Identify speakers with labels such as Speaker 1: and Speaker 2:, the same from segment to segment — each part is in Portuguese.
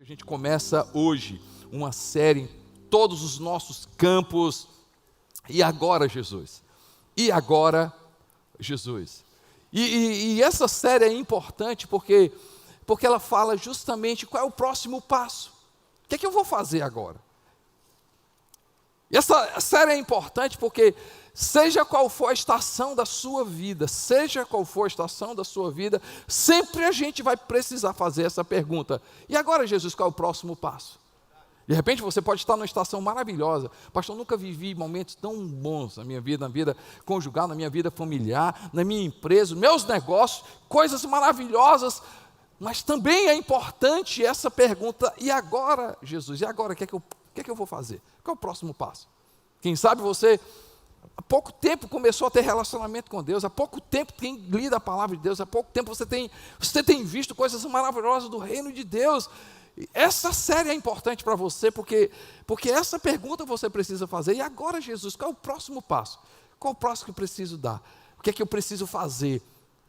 Speaker 1: A gente começa hoje uma série em todos os nossos campos. E agora, Jesus? E agora, Jesus? E essa série é importante porque ela fala justamente qual é o próximo passo. O que é que eu vou fazer agora? E essa série é importante porque, seja qual for a estação da sua vida, sempre a gente vai precisar fazer essa pergunta. E agora, Jesus, qual é o próximo passo? De repente você pode estar numa estação maravilhosa. Pastor, eu nunca vivi momentos tão bons na minha vida conjugal, na minha vida familiar, na minha empresa, meus negócios, coisas maravilhosas. Mas também é importante essa pergunta: e agora, Jesus? E agora, o que é que eu vou fazer? Qual é o próximo passo? Quem sabe você, há pouco tempo, começou a ter relacionamento com Deus, há pouco tempo tem lido a palavra de Deus, há pouco tempo você tem visto coisas maravilhosas do reino de Deus. Essa série é importante para você, porque essa pergunta você precisa fazer. E agora, Jesus, qual é o próximo passo? Qual é o próximo que eu preciso dar? O que é que eu preciso fazer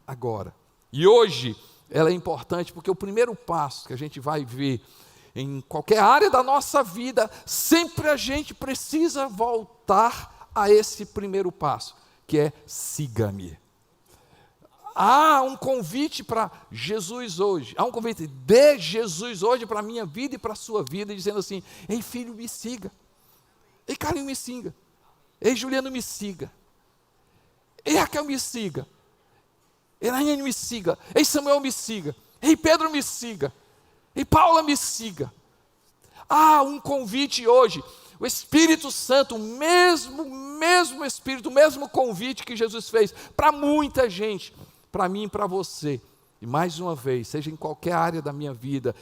Speaker 1: agora? E hoje ela é importante porque o primeiro passo que a gente vai ver em qualquer área da nossa vida, sempre a gente precisa voltar a esse primeiro passo, que é siga-me. Há um convite para Jesus hoje, há um convite de Jesus hoje para a minha vida e para a sua vida, dizendo assim: ei filho, me siga, ei Carlinhos, me siga, ei Juliano, me siga, ei Raquel, me siga, ei Nayane, me siga, ei Samuel, me siga, ei Pedro, me siga, ei Paula, me siga. Há um convite hoje. O Espírito Santo, o mesmo Espírito, o mesmo convite que Jesus fez para muita gente, para mim e para você. E mais uma vez, seja em qualquer área da minha vida,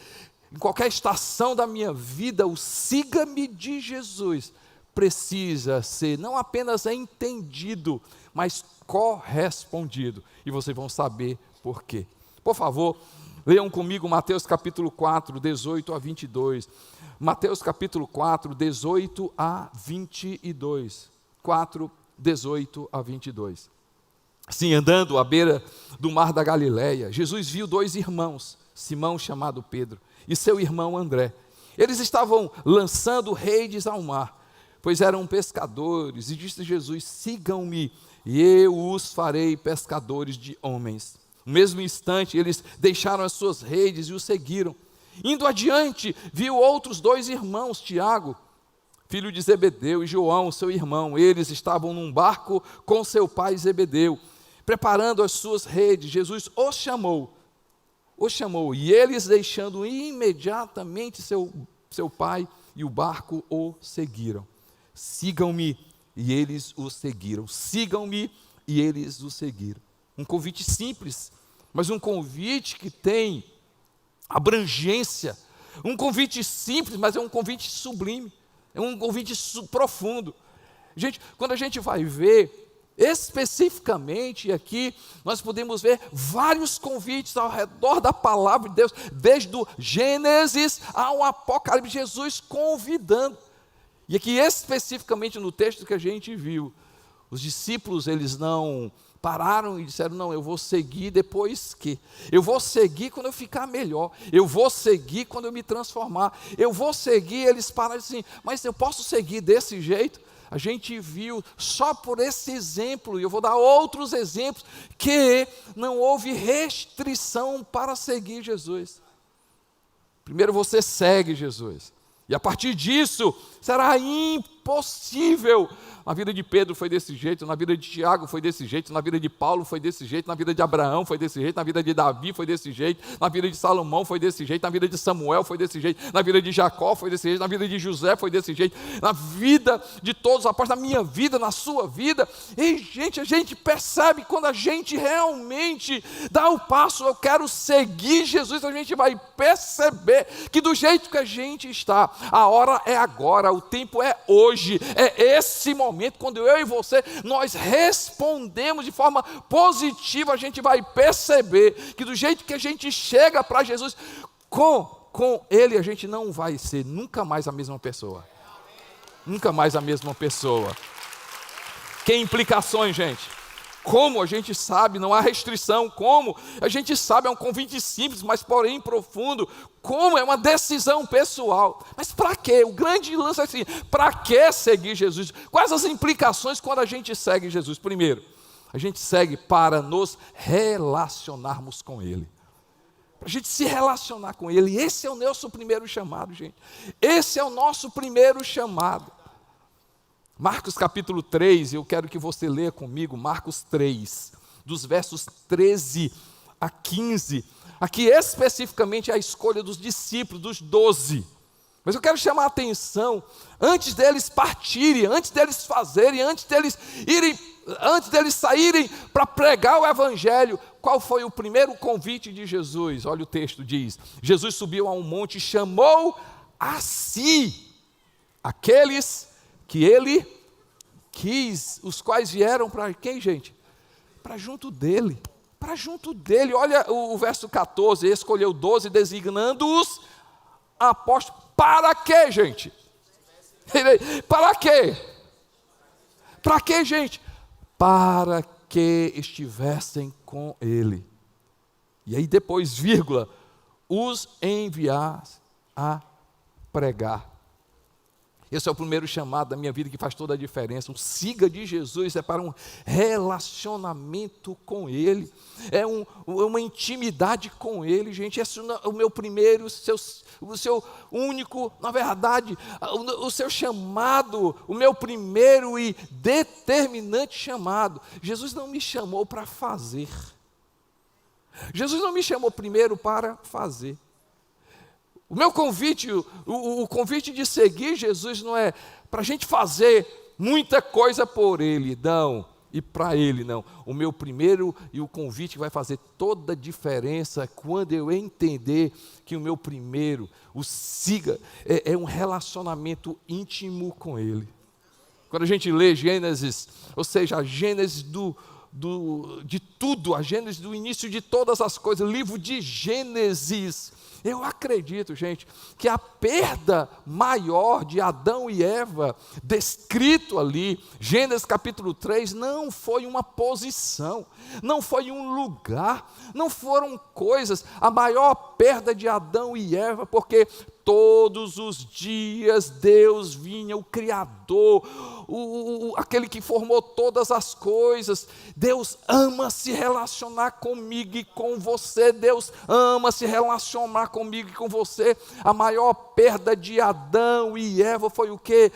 Speaker 1: em qualquer estação da minha vida, o siga-me de Jesus precisa ser não apenas entendido, mas correspondido. E vocês vão saber por quê. Por favor, leiam comigo Mateus capítulo 4, 18 a 22. Mateus capítulo 4, 18 a 22. 4, 18 a 22. Assim, andando à beira do mar da Galileia, Jesus viu dois irmãos, Simão, chamado Pedro, e seu irmão André. Eles estavam lançando redes ao mar, pois eram pescadores, e disse Jesus: sigam-me, e eu os farei pescadores de homens. No mesmo instante, eles deixaram as suas redes e o seguiram. Indo adiante, viu outros dois irmãos, Tiago, filho de Zebedeu, e João, seu irmão. Eles estavam num barco com seu pai Zebedeu, preparando as suas redes. Jesus os chamou, e eles, deixando imediatamente seu pai e o barco, o seguiram. Sigam-me, e eles o seguiram. Sigam-me, e eles o seguiram. Um convite simples, mas um convite que tem abrangência. Um convite simples, mas é um convite sublime. É um convite profundo. Gente, quando a gente vai ver especificamente aqui, nós podemos ver vários convites ao redor da palavra de Deus, desde o Gênesis ao Apocalipse, Jesus convidando. E aqui especificamente no texto que a gente viu, os discípulos, eles não pararam e disseram: não, eu vou seguir depois que, eu vou seguir quando eu ficar melhor, eu vou seguir quando eu me transformar, eu vou seguir. Eles pararam assim: mas eu posso seguir desse jeito? A gente viu só por esse exemplo, e eu vou dar outros exemplos, que não houve restrição para seguir Jesus. Primeiro você segue Jesus, e a partir disso será impossível. Na vida de Pedro foi desse jeito, na vida de Tiago foi desse jeito, na vida de Paulo foi desse jeito, na vida de Abraão foi desse jeito, na vida de Davi foi desse jeito, na vida de Salomão foi desse jeito, na vida de Samuel foi desse jeito, na vida de Jacó foi desse jeito, na vida de José foi desse jeito, na vida de todos os apóstolos, na minha vida, na sua vida. E gente, a gente percebe quando a gente realmente dá o passo: eu quero seguir Jesus, a gente vai perceber que do jeito que a gente está, a hora é agora, o tempo é hoje, é esse momento. Quando eu e você, nós respondemos de forma positiva, a gente vai perceber que do jeito que a gente chega para Jesus, com Ele a gente não vai ser nunca mais a mesma pessoa. Nunca mais a mesma pessoa. Que implicações, gente? Como? A gente sabe, não há restrição. Como? A gente sabe, é um convite simples, mas porém profundo. Como? É uma decisão pessoal. Mas para quê? O grande lance é assim, para que seguir Jesus? Quais as implicações quando a gente segue Jesus? Primeiro, a gente segue para nos relacionarmos com Ele. Para a gente se relacionar com Ele. Esse é o nosso primeiro chamado, gente. Esse é o nosso primeiro chamado. Marcos capítulo 3, eu quero que você leia comigo, Marcos 3, dos versos 13 a 15. Aqui especificamente é a escolha dos discípulos, dos 12. Mas eu quero chamar a atenção, antes deles partirem, antes deles fazerem, antes deles saírem para pregar o Evangelho, qual foi o primeiro convite de Jesus? Olha o texto, diz, Jesus subiu a um monte e chamou a si aqueles que Ele quis, os quais vieram para quem, gente? Para junto dEle, para junto dEle. Olha o verso 14, escolheu 12, designando-os apóstolos. Para quê, gente? Para quê? Para quê, gente? Para que estivessem com Ele. E aí depois, vírgula, os enviasse a pregar. Esse é o primeiro chamado da minha vida que faz toda a diferença. Um siga de Jesus é para um relacionamento com Ele, é uma intimidade com Ele, gente. Esse é o meu primeiro, o seu único, na verdade, o seu chamado, o meu primeiro e determinante chamado. Jesus não me chamou para fazer. Jesus não me chamou primeiro para fazer. O meu convite, o convite de seguir Jesus não é para a gente fazer muita coisa por Ele, não, e para Ele, não. O meu primeiro e o convite vai fazer toda a diferença quando eu entender que o meu primeiro, o siga, é um relacionamento íntimo com Ele. Quando a gente lê Gênesis, ou seja, a Gênesis de tudo, a Gênesis do início de todas as coisas, livro de Gênesis, eu acredito, gente, que a perda maior de Adão e Eva, descrito ali, Gênesis capítulo 3, não foi uma posição, não foi um lugar, não foram coisas, a maior perda de Adão e Eva, porque todos os dias Deus vinha, o Criador, aquele que formou todas as coisas. Deus ama se relacionar comigo e com você. Deus ama se relacionar comigo e com você. A maior perda de Adão e Eva foi o quê?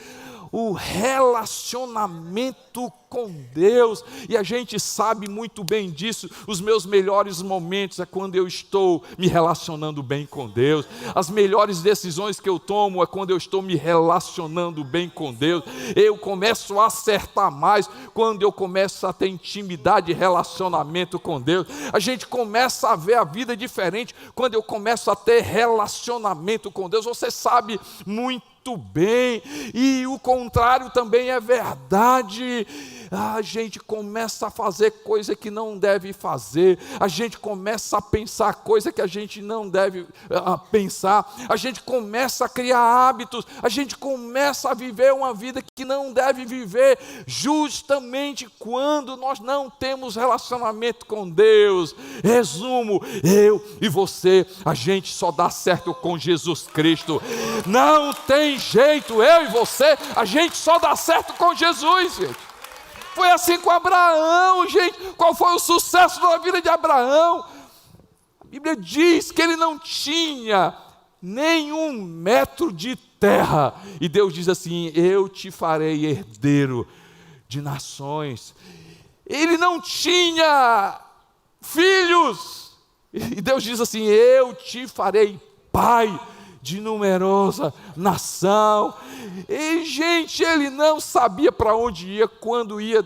Speaker 1: O relacionamento com Deus, e a gente sabe muito bem disso. Os meus melhores momentos é quando eu estou me relacionando bem com Deus. As melhores decisões que eu tomo é quando eu estou me relacionando bem com Deus. Eu começo a acertar mais quando eu começo a ter intimidade e relacionamento com Deus. A gente começa a ver a vida diferente quando eu começo a ter relacionamento com Deus. Você sabe muito bem, e o contrário também é verdade. A gente começa a fazer coisa que não deve fazer, a gente começa a pensar coisa que a gente não deve pensar, a gente começa a criar hábitos, a gente começa a viver uma vida que não deve viver, justamente quando nós não temos relacionamento com Deus. Resumo, eu e você, a gente só dá certo com Jesus Cristo. Não tem jeito, eu e você, a gente só dá certo com Jesus, gente. Foi assim com Abraão, gente. Qual foi o sucesso da vida de Abraão? A Bíblia diz que ele não tinha nenhum metro de terra, e Deus diz assim: eu te farei herdeiro de nações. Ele não tinha filhos, e Deus diz assim: eu te farei pai de numerosa nação. E gente, ele não sabia para onde ia, quando ia,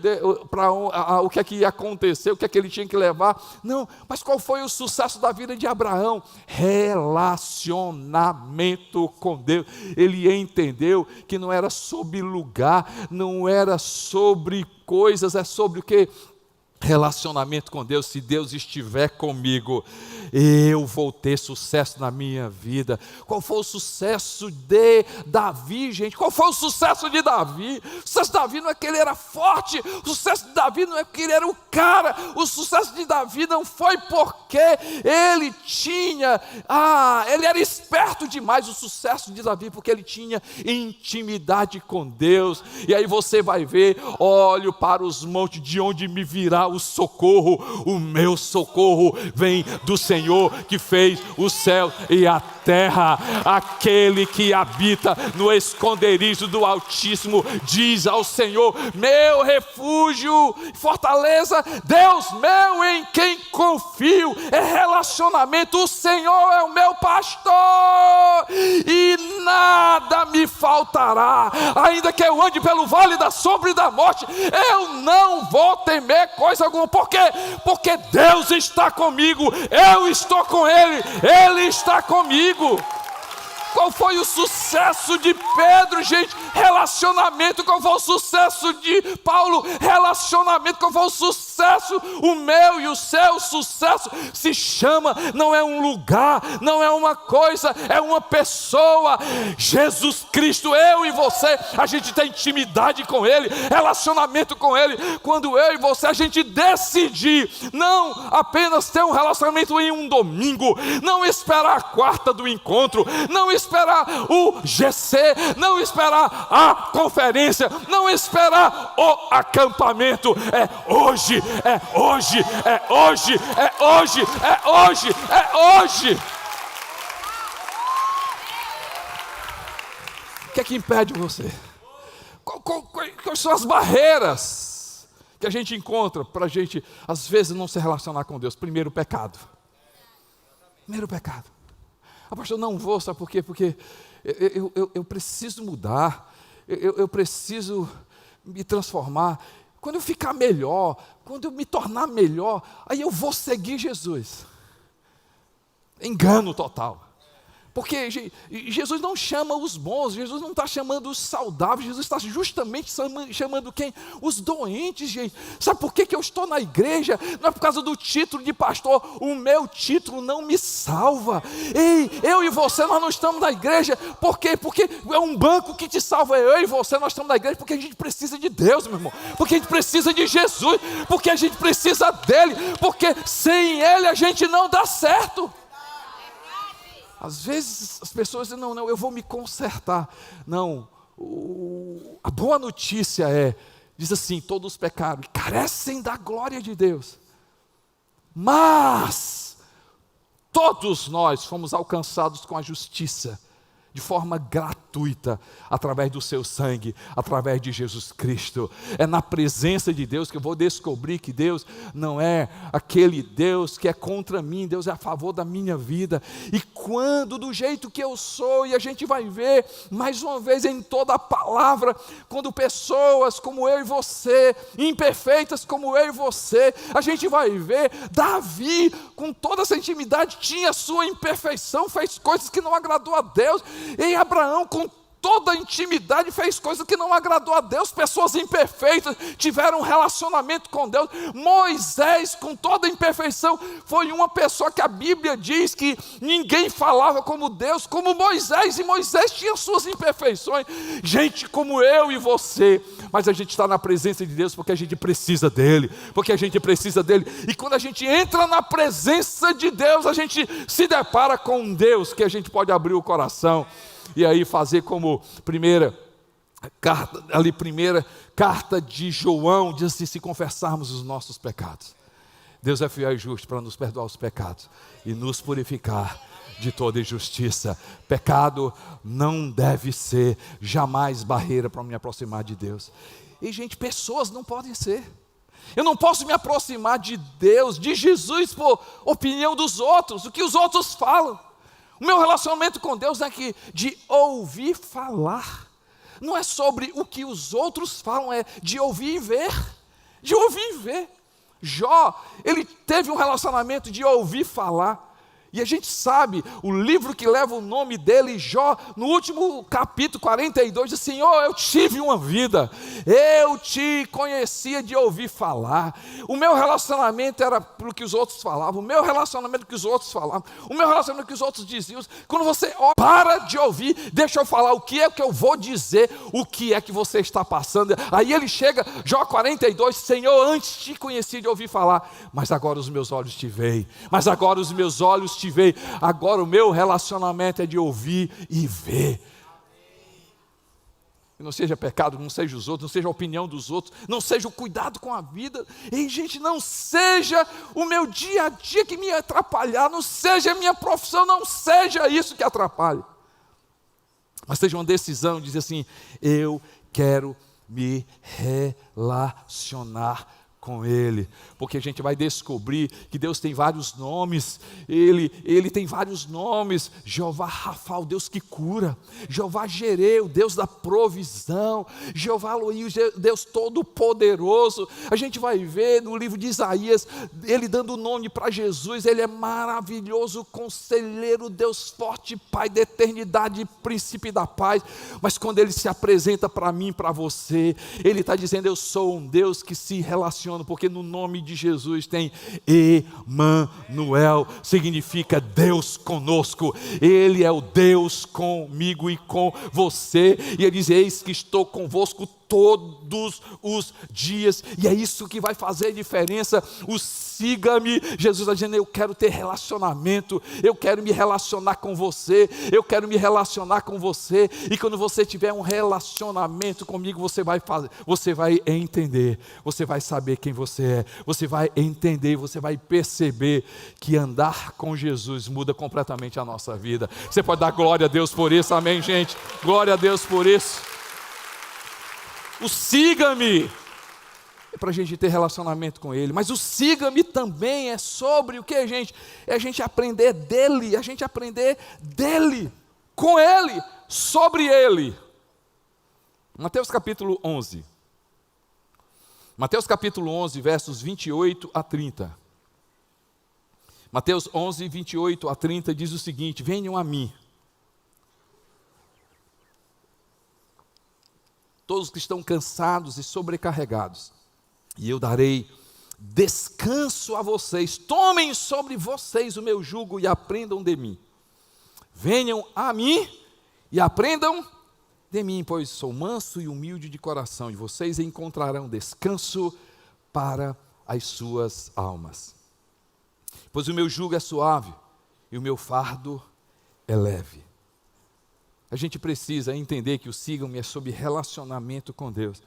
Speaker 1: o que é que ia acontecer, o que é que ele tinha que levar, não, mas qual foi o sucesso da vida de Abraão? Relacionamento com Deus. Ele entendeu que não era sobre lugar, não era sobre coisas, é sobre o que? relacionamento com Deus, se Deus estiver comigo, eu vou ter sucesso na minha vida. Qual foi o sucesso de Davi, gente? Qual foi o sucesso de Davi? O sucesso de Davi não é que ele era forte, o sucesso de Davi não é porque ele era o cara, o sucesso de Davi não foi porque ele tinha, ele era esperto demais. O sucesso de Davi porque ele tinha intimidade com Deus. E aí você vai ver, olho para os montes, de onde me virá o socorro? O meu socorro vem do Senhor que fez o céu e a terra. Aquele que habita no esconderijo do Altíssimo diz ao Senhor: meu refúgio, fortaleza, Deus meu em quem confio. É relacionamento. O Senhor é o meu pastor e nada me faltará. Ainda que eu ande pelo vale da sombra e da morte, eu não vou temer coisa alguma. Por quê? Porque Deus está comigo, eu estou com Ele, Ele está comigo. Qual foi o sucesso de Pedro, gente? Relacionamento. Qual foi o sucesso de Paulo? Relacionamento. Qual foi o sucesso? O meu e o seu sucesso se chama, não é um lugar, não é uma coisa, é uma pessoa. Jesus Cristo. Eu e você, a gente tem intimidade com Ele, relacionamento com Ele. Quando eu e você, a gente decidir não apenas ter um relacionamento em um domingo, não esperar a quarta do encontro, não esperar o GC, não esperar a conferência, não esperar o acampamento. É hoje, é hoje, é hoje, é hoje, é hoje, é hoje. O que é que impede você? Quais são as barreiras que a gente encontra para a gente, às vezes, não se relacionar com Deus? Primeiro, o pecado. Primeiro, o pecado. Pastor, não vou, sabe por quê? Porque eu preciso mudar, eu preciso me transformar. Quando eu ficar melhor, quando eu me tornar melhor, aí eu vou seguir Jesus. Engano total. Porque Jesus não chama os bons, Jesus não está chamando os saudáveis, Jesus está justamente chamando quem? Os doentes, gente. Sabe por que eu estou na igreja? Não é por causa do título de pastor. O meu título não me salva. Ei, eu e você, nós não estamos na igreja. Por quê? Porque é um banco que te salva. Eu e você, nós estamos na igreja porque a gente precisa de Deus, meu irmão. Porque a gente precisa de Jesus. Porque a gente precisa dEle. Porque sem Ele a gente não dá certo. Às vezes as pessoas dizem, não, eu vou me consertar. Não, a boa notícia diz assim, todos pecaram e carecem da glória de Deus. Mas todos nós fomos alcançados com a justiça, de forma gratuita, através do seu sangue, através de Jesus Cristo. É na presença de Deus que eu vou descobrir que Deus não é aquele Deus que é contra mim, Deus é a favor da minha vida. E quando, do jeito que eu sou, e a gente vai ver, mais uma vez em toda a palavra, quando pessoas como eu e você, imperfeitas como eu e você, a gente vai ver, Davi, com toda essa intimidade, tinha sua imperfeição, fez coisas que não agradou a Deus. E Abraão, com toda a intimidade, fez coisas que não agradou a Deus. Pessoas imperfeitas tiveram um relacionamento com Deus. Moisés, com toda a imperfeição, foi uma pessoa que a Bíblia diz que ninguém falava como Deus, como Moisés. E Moisés tinha suas imperfeições. Gente como eu e você, mas a gente está na presença de Deus porque a gente precisa dEle, porque a gente precisa dEle. E quando a gente entra na presença de Deus, a gente se depara com um Deus que a gente pode abrir o coração e aí fazer como primeira carta de João, diz assim, se confessarmos os nossos pecados, Deus é fiel e justo para nos perdoar os pecados e nos purificar de toda injustiça. Pecado não deve ser jamais barreira para me aproximar de Deus. E gente, pessoas não podem ser. Eu não posso me aproximar de Deus, de Jesus, por opinião dos outros, o que os outros falam. O meu relacionamento com Deus é de ouvir falar. Não é sobre o que os outros falam, é de ouvir e ver. De ouvir e ver. Jó, ele teve um relacionamento de ouvir falar. E a gente sabe, o livro que leva o nome dele, Jó, no último capítulo 42, diz: Senhor, eu tive uma vida, eu te conhecia de ouvir falar, o meu relacionamento era pelo que os outros falavam, o meu relacionamento que os outros falavam, o meu relacionamento que os outros diziam. Quando você para de ouvir, deixa eu falar o que é que eu vou dizer, o que é que você está passando. Aí ele chega, Jó 42, Senhor, antes te conheci de ouvir falar, mas agora os meus olhos te veem, mas agora os meus olhos te veem, agora o meu relacionamento é de ouvir e ver. Não seja pecado, não seja os outros, não seja a opinião dos outros, não seja o cuidado com a vida. E gente, não seja o meu dia a dia que me atrapalhar, não seja a minha profissão, não seja isso que atrapalhe. Mas seja uma decisão, dizer assim: eu quero me relacionar com Ele, porque a gente vai descobrir que Deus tem vários nomes. Ele tem vários nomes: Jeová Rafa, o Deus que cura; Jeová Jireh, o Deus da provisão; Jeová Elohim, o Deus todo-poderoso. A gente vai ver no livro de Isaías, ele dando o nome para Jesus: Ele é maravilhoso, conselheiro, Deus forte, Pai da eternidade, príncipe da paz. Mas quando Ele se apresenta para mim, para você, Ele está dizendo: eu sou um Deus que se relaciona, porque no nome de Jesus tem Emanuel, significa Deus conosco. Ele é o Deus comigo e com você. E Ele diz: eis que estou convosco todos os dias. E é isso que vai fazer diferença. O siga-me. Jesus está dizendo: eu quero ter relacionamento, eu quero me relacionar com você, eu quero me relacionar com você. E quando você tiver um relacionamento comigo, você vai entender, você vai saber quem você é, você vai entender, você vai perceber que andar com Jesus muda completamente a nossa vida. Você pode dar glória a Deus por isso, amém, gente? Glória a Deus por isso. O siga-me é para a gente ter relacionamento com Ele, mas o siga-me também é sobre o que, gente? É a gente aprender dEle, a gente aprender dEle, com Ele, sobre Ele. Mateus capítulo 11. Mateus capítulo 11, versos 28 a 30. Mateus 11, 28 a 30 diz o seguinte: venham a mim, todos que estão cansados e sobrecarregados, e eu darei descanso a vocês. Tomem sobre vocês o meu jugo e aprendam de mim. Venham a mim e aprendam de mim, pois sou manso e humilde de coração, e vocês encontrarão descanso para as suas almas. Pois o meu jugo é suave e o meu fardo é leve. A gente precisa entender que o siga-me é sobre relacionamento com Deus,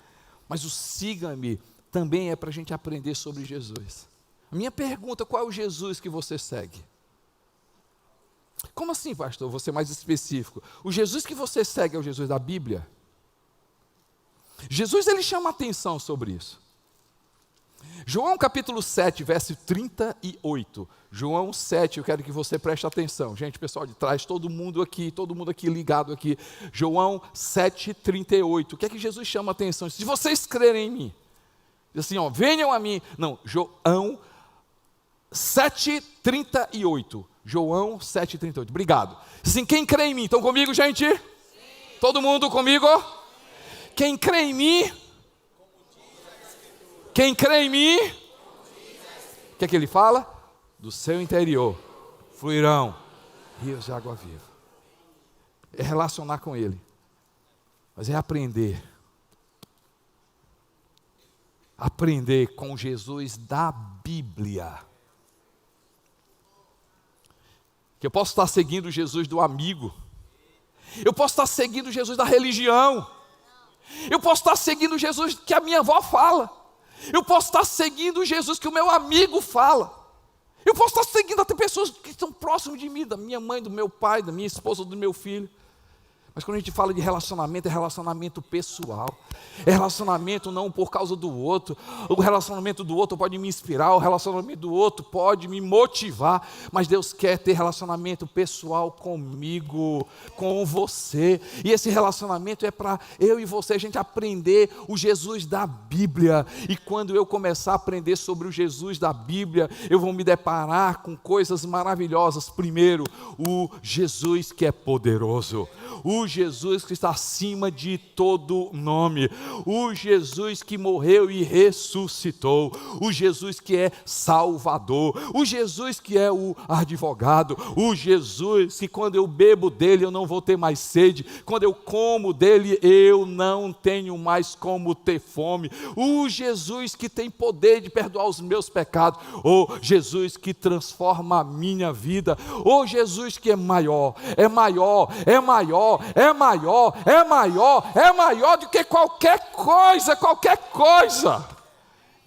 Speaker 1: mas o siga-me também é para a gente aprender sobre Jesus. A minha pergunta: qual é o Jesus que você segue? Como assim, pastor? Vou ser mais específico. O Jesus que você segue é o Jesus da Bíblia? Jesus, ele chama atenção sobre isso. João capítulo 7, verso 38. João 7, eu quero que você preste atenção. Gente, pessoal de trás, todo mundo aqui ligado aqui. João 7, 38. O que é que Jesus chama atenção? Se vocês crerem em mim, diz assim, ó, venham a mim. Não, João 7, 38. João 7, 38. Obrigado. Diz assim: quem crê em mim? Estão comigo, gente? Sim. Todo mundo comigo? Sim. Quem crê em mim? Quem crê em mim? O que é que ele fala? Do seu interior fluirão rios de água viva. É relacionar com Ele, mas é aprender. Aprender com Jesus da Bíblia. Que eu posso estar seguindo Jesus do amigo, eu posso estar seguindo Jesus da religião, eu posso estar seguindo Jesus que a minha avó fala, eu posso estar seguindo Jesus que o meu amigo fala, eu posso estar seguindo até pessoas que estão próximas de mim, da minha mãe, do meu pai, da minha esposa, do meu filho. Mas quando a gente fala de relacionamento, é relacionamento pessoal. É relacionamento não por causa do outro. O relacionamento do outro pode me inspirar, o relacionamento do outro pode me motivar. Mas Deus quer ter relacionamento pessoal comigo, com você. E esse relacionamento é para eu e você, a gente aprender o Jesus da Bíblia. E quando eu começar a aprender sobre o Jesus da Bíblia, eu vou me deparar com coisas maravilhosas. Primeiro, o Jesus que é poderoso. O Jesus que está acima de todo nome, o Jesus que morreu e ressuscitou, o Jesus que é Salvador, o Jesus que é o advogado, o Jesus que quando eu bebo dele eu não vou ter mais sede, quando eu como dele eu não tenho mais como ter fome, o Jesus que tem poder de perdoar os meus pecados, o Jesus que transforma a minha vida, o Jesus que é maior, é maior, é maior, é maior, é maior, é maior do que qualquer coisa, qualquer coisa.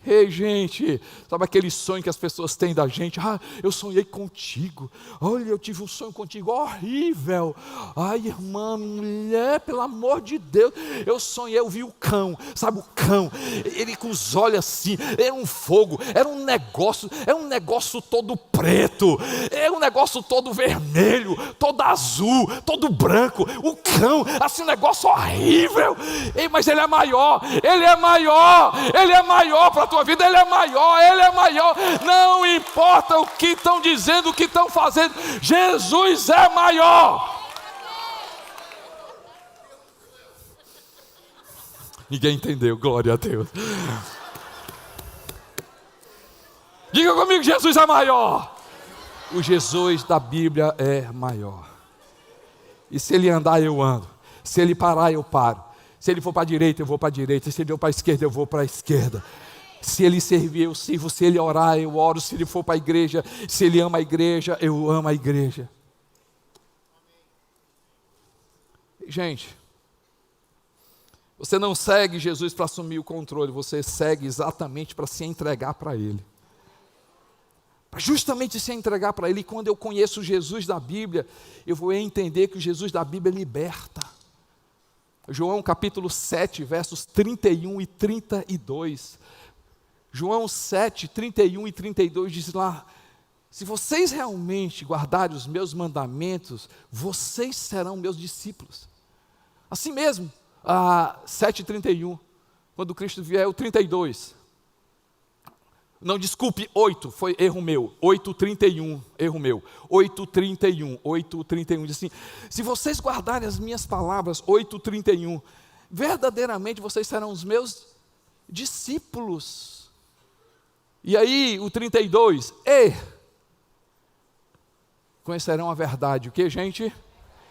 Speaker 1: Ei, gente, sabe aquele sonho que as pessoas têm da gente? Ah, eu sonhei contigo. Olha, eu tive um sonho contigo horrível. Ai, irmã, mulher, pelo amor de Deus. Eu sonhei, eu vi o cão, sabe o cão? Ele com os olhos assim, era um fogo, era um negócio todo preto, era um negócio todo vermelho, todo azul, todo branco. O cão, assim, um negócio horrível. Ei, mas ele é maior, ele é maior, ele é maior para tua vida, ele é maior, ele é maior, não importa o que estão dizendo, o que estão fazendo, Jesus é maior. Ninguém entendeu, glória a Deus. Diga comigo, Jesus é maior. O Jesus da Bíblia é maior. E se ele andar, eu ando. Se ele parar, eu paro. Se ele for para a direita, eu vou para a direita. Se ele for para a esquerda, eu vou para a esquerda. Se ele servir, eu sirvo. Se ele orar, eu oro. Se ele for para a igreja, se ele ama a igreja, eu amo a igreja. Gente, você não segue Jesus para assumir o controle, você segue exatamente para se entregar para Ele. Para justamente se entregar para Ele. E quando eu conheço o Jesus da Bíblia, eu vou entender que o Jesus da Bíblia liberta. João capítulo 7, versos 31 e 32. João 7, 31 e 32 diz lá: se vocês realmente guardarem os meus mandamentos, vocês serão meus discípulos. Assim mesmo, 7:31, quando Cristo vier, o 32. Não, desculpe, 8, foi erro meu, 8:31, erro meu, 8:31 diz assim: se vocês guardarem as minhas palavras, 8:31, verdadeiramente vocês serão os meus discípulos. E aí, o 32, conhecerão a verdade, o que, gente?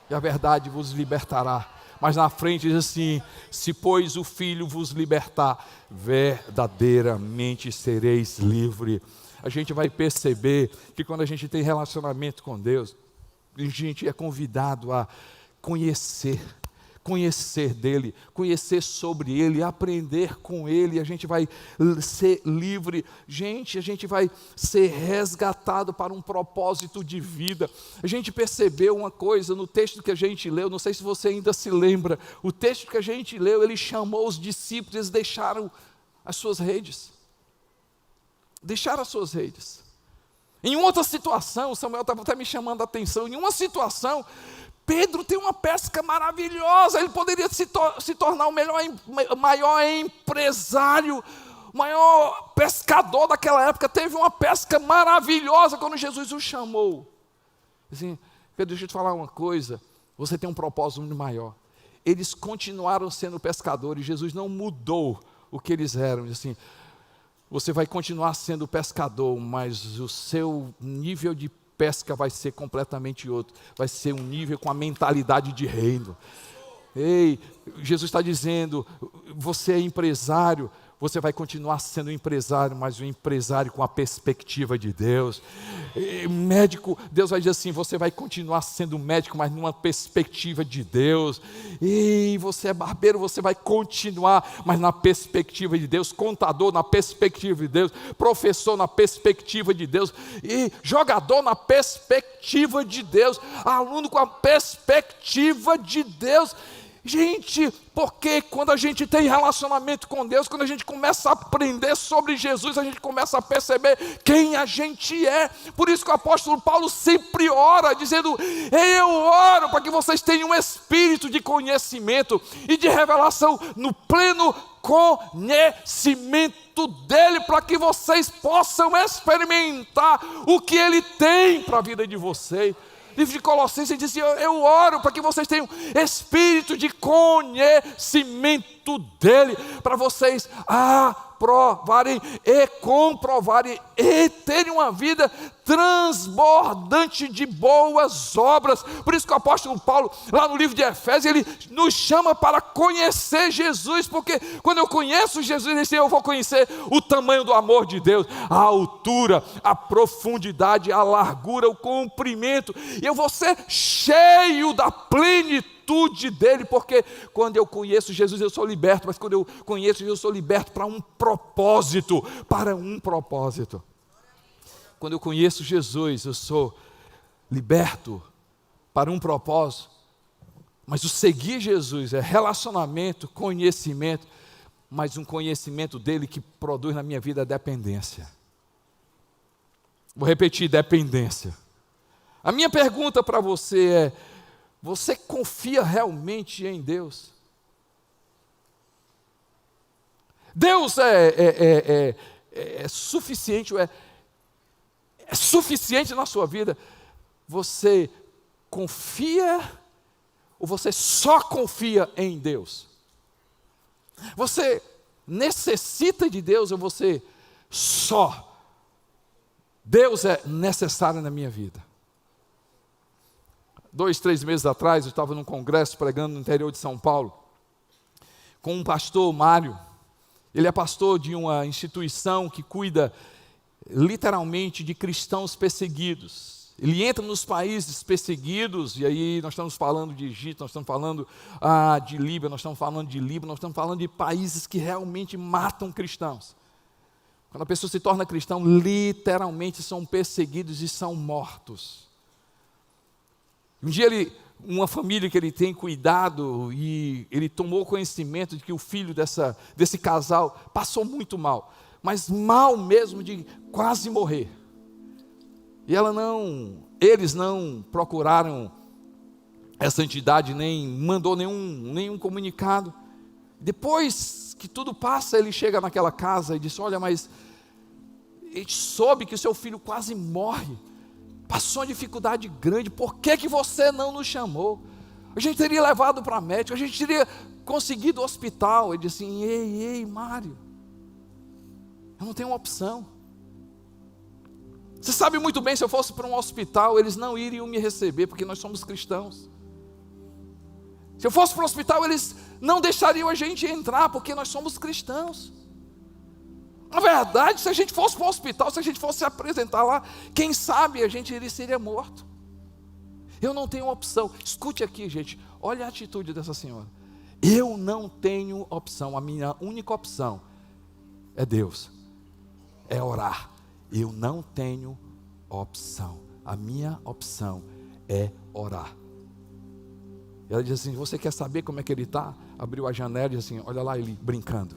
Speaker 1: E a verdade vos libertará. Mas na frente diz assim: se pois o Filho vos libertar, verdadeiramente sereis livres. A gente vai perceber que quando a gente tem relacionamento com Deus, a gente é convidado a conhecer dele, conhecer sobre ele, aprender com ele, a gente vai ser livre, gente, a gente vai ser resgatado para um propósito de vida. A gente percebeu uma coisa no texto que a gente leu, não sei se você ainda se lembra, o texto que a gente leu, ele chamou os discípulos, eles deixaram as suas redes, Em outra situação, Samuel estava até me chamando a atenção, em uma situação, Pedro tem uma pesca maravilhosa, ele poderia se tornar o maior empresário, o maior pescador daquela época, teve uma pesca maravilhosa quando Jesus o chamou. Assim, Pedro, deixa eu te falar uma coisa, você tem um propósito muito maior. Eles continuaram sendo pescadores, Jesus não mudou o que eles eram, assim, você vai continuar sendo pescador, mas o seu nível de pesca vai ser completamente outro, vai ser um nível com a mentalidade de reino. Ei, Jesus está dizendo, você é empresário, você vai continuar sendo um empresário, mas um empresário com a perspectiva de Deus. E médico, Deus vai dizer assim, você vai continuar sendo médico, mas numa perspectiva de Deus. E você é barbeiro, você vai continuar, mas na perspectiva de Deus. Contador na perspectiva de Deus. Professor na perspectiva de Deus. E jogador na perspectiva de Deus. Aluno com a perspectiva de Deus. Gente, porque quando a gente tem relacionamento com Deus, quando a gente começa a aprender sobre Jesus, a gente começa a perceber quem a gente é. Por isso que o apóstolo Paulo sempre ora, dizendo, eu oro para que vocês tenham um espírito de conhecimento e de revelação no pleno conhecimento dele, para que vocês possam experimentar o que ele tem para a vida de vocês. Livro de Colossenses diz assim, eu oro para que vocês tenham espírito de conhecimento dele, para vocês aprovarem e comprovarem e terem uma vida transbordante de boas obras. Por isso que o apóstolo Paulo, lá no livro de Efésios, ele nos chama para conhecer Jesus, porque quando eu conheço Jesus, eu vou conhecer o tamanho do amor de Deus, a altura, a profundidade, a largura, o comprimento, e eu vou ser cheio da plenitude dele, porque quando eu conheço Jesus eu sou liberto, mas quando eu conheço Jesus eu sou liberto para um propósito, Quando eu conheço Jesus eu sou liberto para um propósito, mas o seguir Jesus é relacionamento, conhecimento, mas um conhecimento dele que produz na minha vida dependência. Vou repetir, dependência. A minha pergunta para você é, você confia realmente em Deus? Deus é suficiente, é suficiente na sua vida? Você confia ou você só confia em Deus? Você necessita de Deus ou você só? Deus é necessário na minha vida. 2, 3 meses atrás, eu estava num congresso pregando no interior de São Paulo, com um pastor, Mário. Ele é pastor de uma instituição que cuida literalmente de cristãos perseguidos. Ele entra nos países perseguidos, e aí nós estamos falando de Egito, nós estamos falando de Líbia, nós estamos falando de Líbano, nós estamos falando de países que realmente matam cristãos. Quando a pessoa se torna cristão, literalmente são perseguidos e são mortos. Um dia uma família que ele tem cuidado, e ele tomou conhecimento de que o filho desse casal passou muito mal, mas mal mesmo de quase morrer. E eles não procuraram essa entidade, nem mandou nenhum comunicado. Depois que tudo passa, ele chega naquela casa e diz, olha, mas a gente soube que o seu filho quase morre, passou uma dificuldade grande, por que você não nos chamou? A gente teria levado para médico, a gente teria conseguido o hospital. Ele disse assim, ei, Mário, eu não tenho uma opção. Você sabe muito bem, se eu fosse para um hospital, eles não iriam me receber, porque nós somos cristãos. Se eu fosse para o hospital, eles não deixariam a gente entrar, porque nós somos cristãos. Na verdade, se a gente fosse para o hospital, se a gente fosse se apresentar lá, quem sabe a gente seria morto. Eu não tenho opção. Escute aqui, gente, olha a atitude dessa senhora. Eu não tenho opção, a minha única opção é Deus, é orar. Eu não tenho opção, a minha opção é orar. E ela diz assim, você quer saber como é que ele está? Abriu a janela e disse assim, olha lá ele brincando.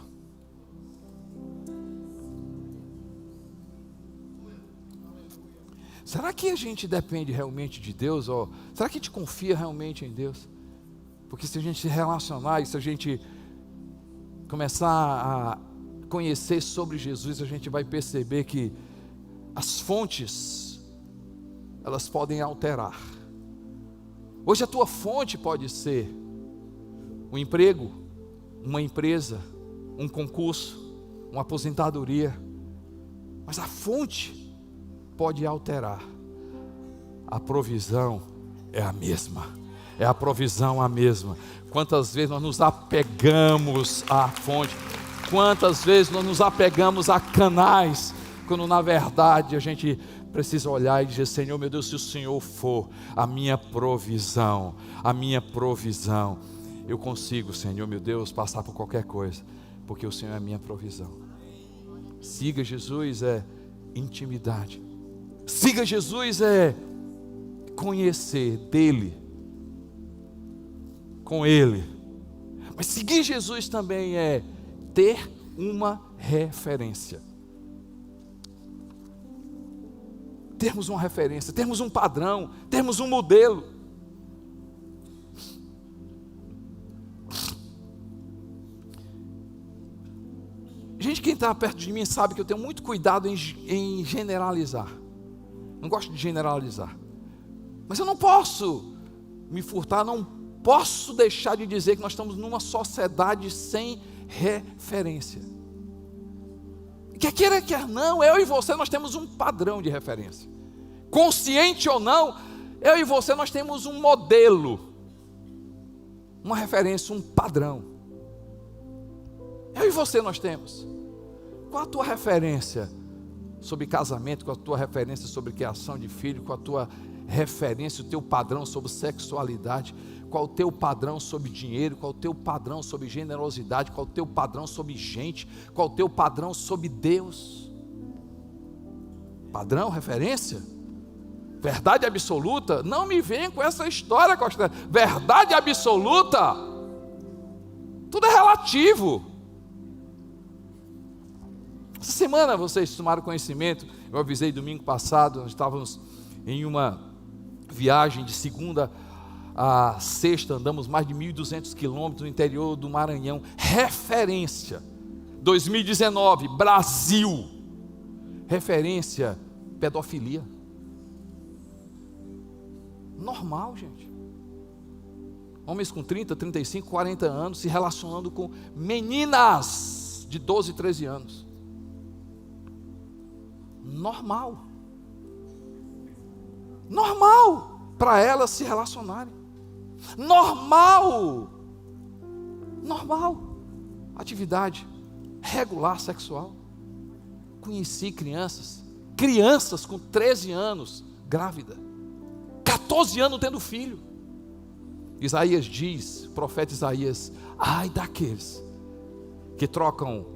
Speaker 1: Será que a gente depende realmente de Deus? Ou será que a gente confia realmente em Deus? Porque se a gente se relacionar e se a gente começar a conhecer sobre Jesus, a gente vai perceber que as fontes, elas podem alterar. Hoje a tua fonte pode ser um emprego, uma empresa, um concurso, uma aposentadoria, mas a fonte pode alterar. A provisão é a mesma. É a provisão a mesma. Quantas vezes nós nos apegamos à fonte? Quantas vezes nós nos apegamos a canais, quando na verdade a gente precisa olhar e dizer: Senhor, meu Deus, se o Senhor for a minha provisão, eu consigo, Senhor, meu Deus, passar por qualquer coisa, porque o Senhor é a minha provisão. Siga Jesus é intimidade. Siga Jesus é conhecer dele, com ele. Mas seguir Jesus também é ter uma referência. Termos uma referência, termos um padrão, termos um modelo. Gente, quem está perto de mim sabe que eu tenho muito cuidado em generalizar. Não gosto de generalizar. Mas eu não posso me furtar, não posso deixar de dizer que nós estamos numa sociedade sem referência. Quer queira, quer não, eu e você nós temos um padrão de referência. Consciente ou não, eu e você nós temos um modelo, uma referência, um padrão. Eu e você nós temos. Qual a tua referência sobre casamento? Qual a tua referência sobre criação de filho? Qual a tua referência, o teu padrão sobre sexualidade? Qual o teu padrão sobre dinheiro? Qual o teu padrão sobre generosidade? Qual o teu padrão sobre gente? Qual o teu padrão sobre Deus? Padrão, referência? Verdade absoluta? Não me venha com essa história, Costa. Verdade absoluta? Tudo é relativo. Essa semana vocês tomaram conhecimento, eu avisei domingo passado, nós estávamos em uma viagem de segunda a sexta, andamos mais de 1.200 quilômetros no interior do Maranhão. Referência, 2019, Brasil. Referência, pedofilia. Normal, gente. Homens com 30, 35, 40 anos se relacionando com meninas de 12, 13 anos. Normal. Normal para elas se relacionarem. Normal. Atividade regular sexual. Conheci crianças com 13 anos, grávida, 14 anos tendo filho. Isaías diz, o profeta Isaías: ai daqueles que trocam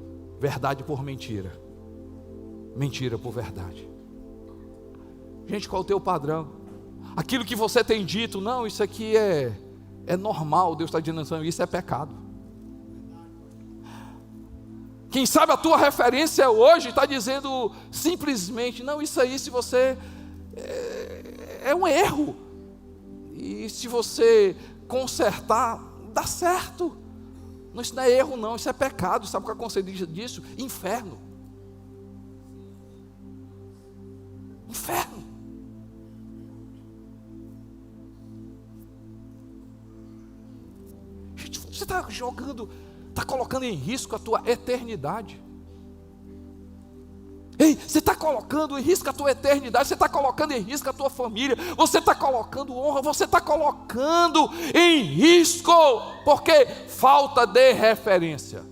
Speaker 1: verdade por mentira, mentira por verdade. Gente, qual é o teu padrão? Aquilo que você tem dito: não, isso aqui é normal. Deus está dizendo: não, isso é pecado. Quem sabe a tua referência hoje está dizendo simplesmente: não, isso aí, se você é um erro, e se você consertar, dá certo. Não, isso não é erro não, isso é pecado. Sabe qual é a consequência disso? Inferno. Inferno. Gente, você está está colocando em risco a tua eternidade. Ei, você está colocando em risco a tua eternidade, você está colocando em risco a tua família, você está colocando honra, você está colocando em risco, porque falta de referência.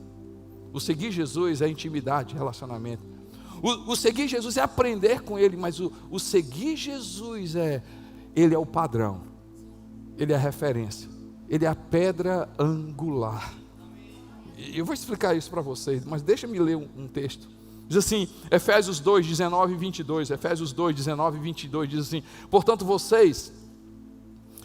Speaker 1: O seguir Jesus é intimidade, relacionamento. O seguir Jesus é aprender com Ele, mas o seguir Jesus Ele é o padrão, Ele é a referência, Ele é a pedra angular. Eu vou explicar isso para vocês, mas deixa-me ler um texto. Diz assim, Efésios 2, 19 e 22, Efésios 2, 19 e 22, diz assim: portanto vocês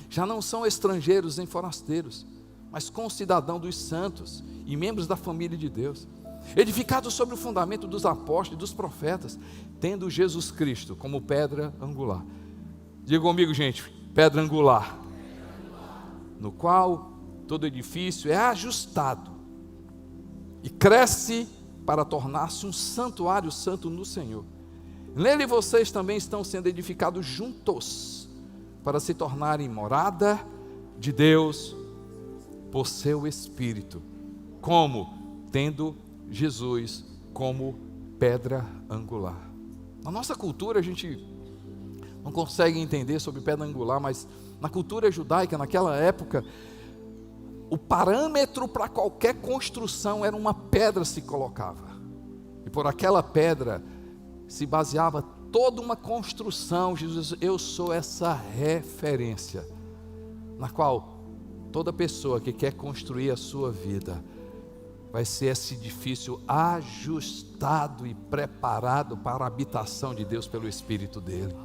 Speaker 1: já não são estrangeiros nem forasteiros, mas concidadãos dos santos e membros da família de Deus, edificados sobre o fundamento dos apóstolos e dos profetas, tendo Jesus Cristo como pedra angular. Diga comigo, gente, pedra angular, no qual todo edifício é ajustado e cresce para tornar-se um santuário santo no Senhor. Nele vocês também estão sendo edificados juntos, para se tornarem morada de Deus por seu Espírito. Como? Tendo Jesus como pedra angular. Na nossa cultura a gente não consegue entender sobre pedra angular, mas na cultura judaica, naquela época, o parâmetro para qualquer construção era uma pedra se colocava. E por aquela pedra se baseava toda uma construção. Jesus, eu sou essa referência, na qual toda pessoa que quer construir a sua vida vai ser esse edifício ajustado e preparado para a habitação de Deus pelo Espírito dele.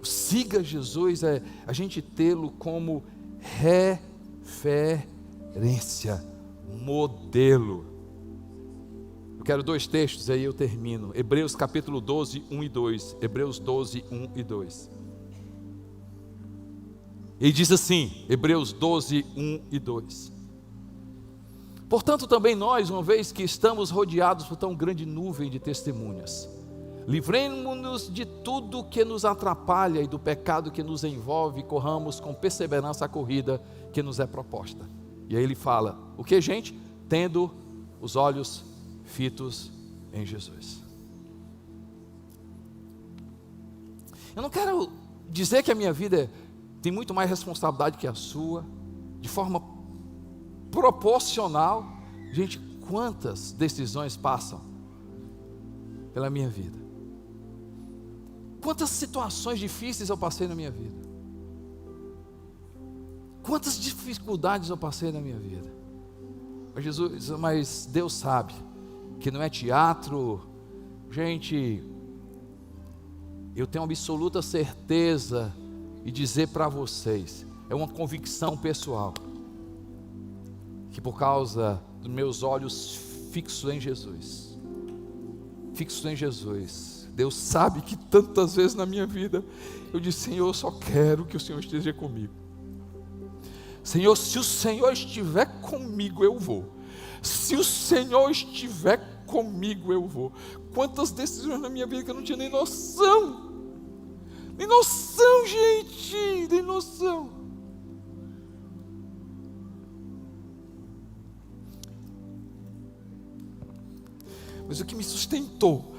Speaker 1: Siga Jesus é a gente tê-lo como referência, modelo. Eu quero 2 textos, aí eu termino. Hebreus capítulo 12, 1 e 2. Hebreus 12, 1 e 2. E diz assim, Hebreus 12, 1 e 2. Portanto também nós, uma vez que estamos rodeados por tão grande nuvem de testemunhas, livremos-nos de tudo que nos atrapalha e do pecado que nos envolve, e corramos com perseverança a corrida que nos é proposta. E aí ele fala, o que, gente? Tendo os olhos fitos em Jesus. Eu não quero dizer que a minha vida tem muito mais responsabilidade que a sua, de forma proporcional. Gente, quantas decisões passam pela minha vida? Quantas situações difíceis eu passei na minha vida? Quantas dificuldades eu passei na minha vida? Mas Deus sabe que não é teatro. Gente, eu tenho absoluta certeza e dizer para vocês, é uma convicção pessoal, que por causa dos meus olhos fixos em Jesus, Deus sabe que tantas vezes na minha vida eu disse, Senhor, eu só quero que o Senhor esteja comigo. Senhor, se o Senhor estiver comigo, eu vou. Se o Senhor estiver comigo, eu vou. Quantas decisões na minha vida que eu não tinha nem noção. Nem noção, gente, nem noção. Mas o que me sustentou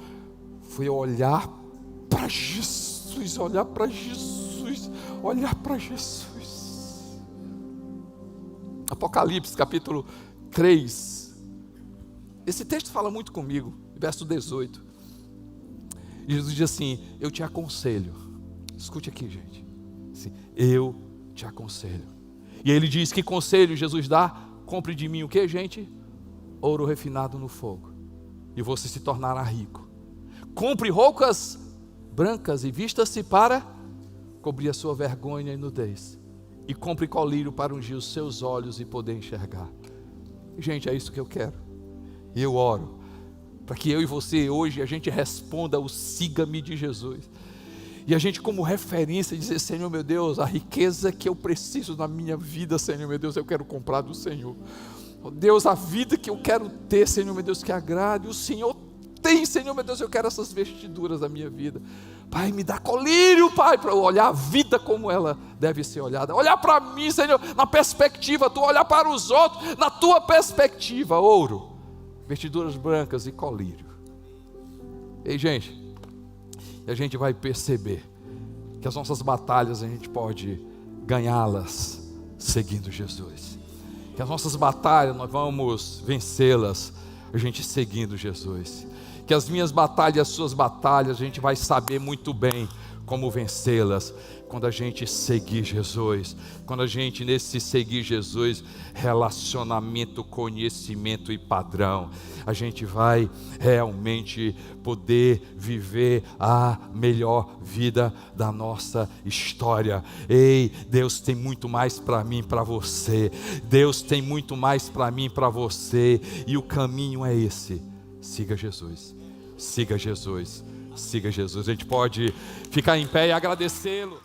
Speaker 1: foi olhar para Jesus, olhar para Jesus, olhar para Jesus. Apocalipse capítulo 3. Esse texto fala muito comigo, verso 18. Jesus diz assim, eu te aconselho. Escute aqui, gente. Assim, eu te aconselho. E aí ele diz, que conselho Jesus dá? Compre de mim o que, gente? Ouro refinado no fogo, e você se tornará rico. Compre roupas brancas e vista-se para cobrir a sua vergonha e nudez. E compre colírio para ungir os seus olhos e poder enxergar. Gente, é isso que eu quero. E eu oro para que eu e você hoje a gente responda o siga-me de Jesus. E a gente como referência dizer, Senhor meu Deus, a riqueza que eu preciso na minha vida, Senhor meu Deus, eu quero comprar do Senhor. Oh Deus, a vida que eu quero ter, Senhor meu Deus, que agrade, o Senhor tem, Senhor meu Deus, eu quero essas vestiduras da minha vida. Pai, me dá colírio, Pai, para eu olhar a vida como ela deve ser olhada. Olhar para mim, Senhor, na perspectiva tua, olhar para os outros, na tua perspectiva, ouro, vestiduras brancas e colírio. Ei, gente, e a gente vai perceber que as nossas batalhas a gente pode ganhá-las seguindo Jesus. Que as nossas batalhas nós vamos vencê-las a gente seguindo Jesus. Que as minhas batalhas e as suas batalhas a gente vai saber muito bem como vencê-las quando a gente seguir Jesus. Quando a gente nesse seguir Jesus, relacionamento, conhecimento e padrão, a gente vai realmente poder viver a melhor vida da nossa história. Ei, Deus tem muito mais para mim, para você. Deus tem muito mais para mim, para você. E o caminho é esse. Siga Jesus. Siga Jesus. Siga Jesus. A gente pode ficar em pé e agradecê-lo.